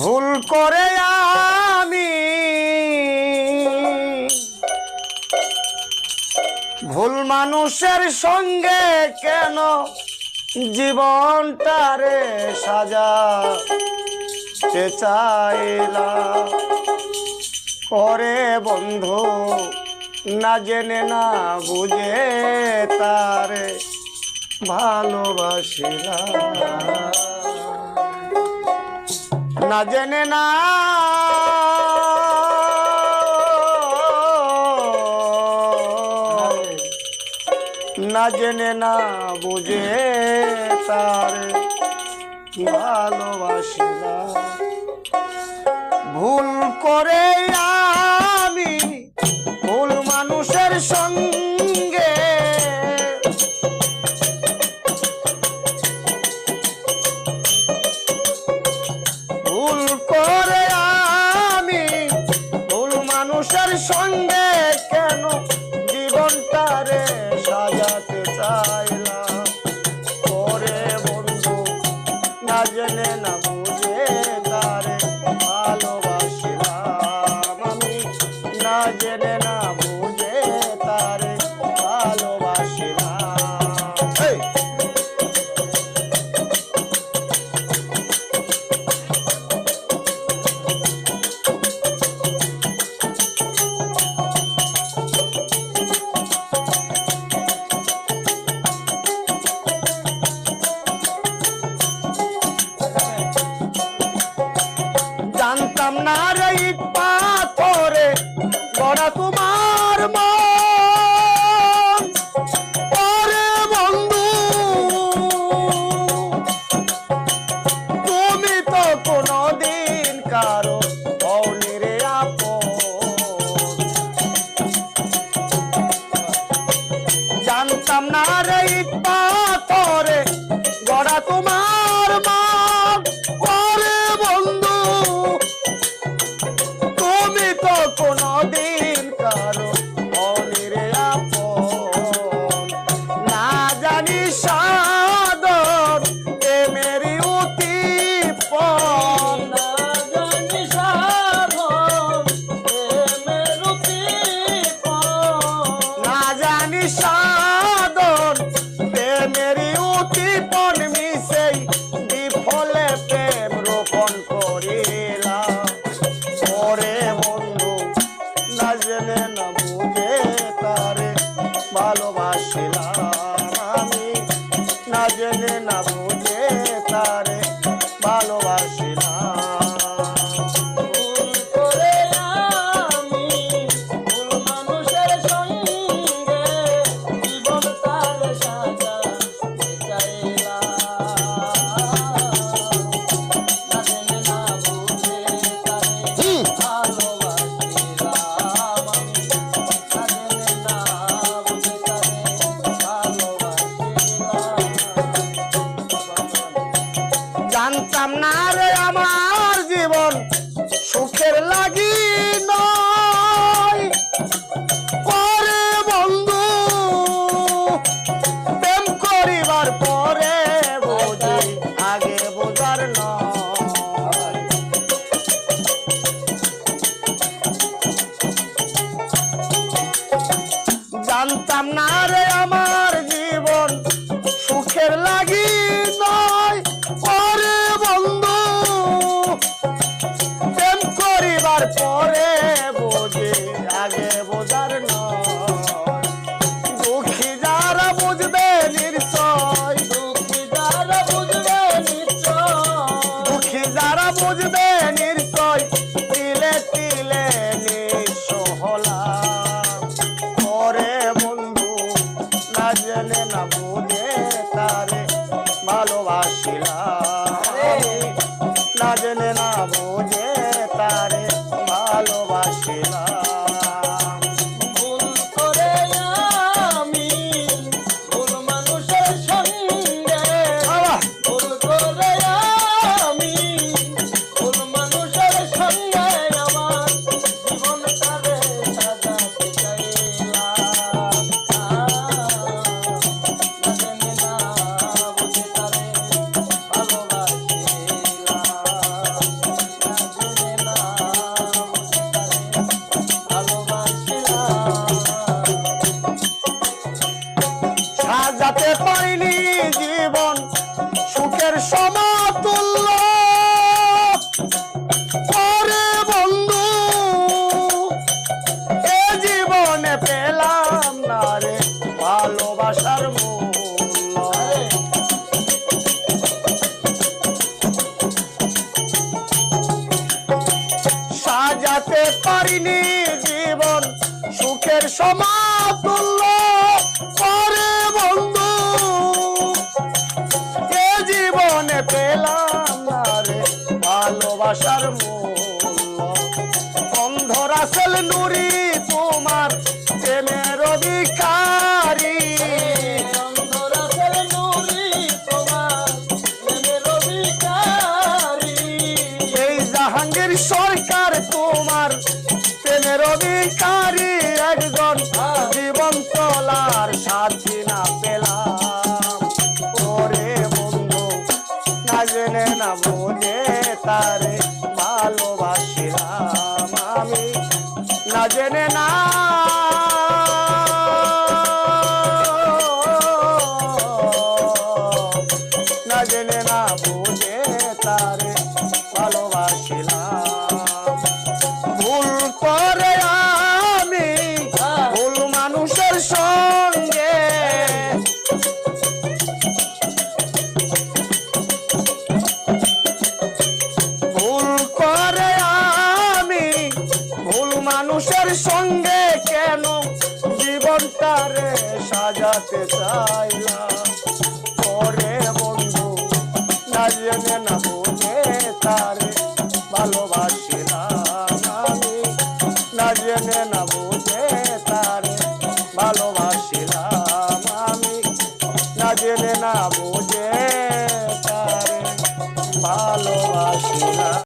ভুল করে আমি ভুল মানুষের সঙ্গে কেন জীবনটারে সাজাতে চাইলাম। পরে বন্ধু না জেনে না বুঝে তারে ভালোবাসিলাম, না জেনে না না জেনে না বুঝে তারে ভালোবাসিলাম। ভুল করে আমি ভুল মানুষের সঙ্গে ভুল করে আমি ভুল মানুষের সঙ্গে কেন জীবনটারে সাজাতে চাইলাম। পরে বন্ধু না জেনে না বুঝে তারে ভালোবাসিলাম, আমি না জেনে না বুঝে তারে ভালোবাসিলাম। জানতাম না রে ইট পাথরে গড়া তোমার মন। পরে বন্ধু তুমি তো কোনদিন কারো হওনি রে আপন। জানতাম না রে ইট পাথরে গড়া তোমার মন। পরে বন্ধু তুমি তো কোনদিন কারো হওনি রে আপন। না জানি সাধন এ মেরি উদ্দীপন, না জানি সাধন এ মেরি উদ্দীপন, না জানি সাধন এ মেরি উদ্দীপন। মিশেই বিফলে প্রেম রোপণ করিলাম। পরে বন্ধু না জেনে না বুঝে তারে ভালোবাসিলাম, আমি না জেনে না বুঝে তারে ভালোবাসিলাম। ভুল করে আমি ভুল মানুষের সঙ্গে জীবন তার সাজাতে চাইলাম, না জেনে না বুঝে তারে ভালোবাসিলাম, আমি না জেনে না বুঝে তারে ভালোবাসিলাম। জানতাম না রে আমার জীবন সুখের লাগি নয়। পরে বন্ধু প্রেম করিবার পরে বুঝি আগে বোঝার নয়। জানতাম না রে আমার জীবন সুখের লাগি নয়। পরে বন্ধু প্রেম করিবার তুল্য ওরে বন্ধু এ জীবনে পেলাম না রে ভালোবাসার মূল্য। সাজাতে পারিনি জীবন সুখের সমাতুল্য ওরে বন্ধু এ জীবনে পেলাম না রে ভালোবাসার মূল্য। অন্ধ রাসেল নুরি তোমার প্রেমের অধিকারী, অন্ধ রাসেল নুরি তোমার প্রেমের অধিকারী। এই জাহাঙ্গীর সরকার তোমার প্রেমের অধিকারী। একজন জীবন চলার সাথী না পেলাম ওরে বন্ধু না জেনে না বুঝে তারে ভালোবাসিলাম আমি না জেনে না না জেনে না বুঝে তারে ভালোবাসিলাম। ভুল করে আমি ভুল মানুষের সঙ্গে ভুল করে আমি ভুল মানুষের সঙ্গে কেন জীবনটারে সাজাতে চাইলাম ওরে বন্ধু না জেনে না বুঝে তারে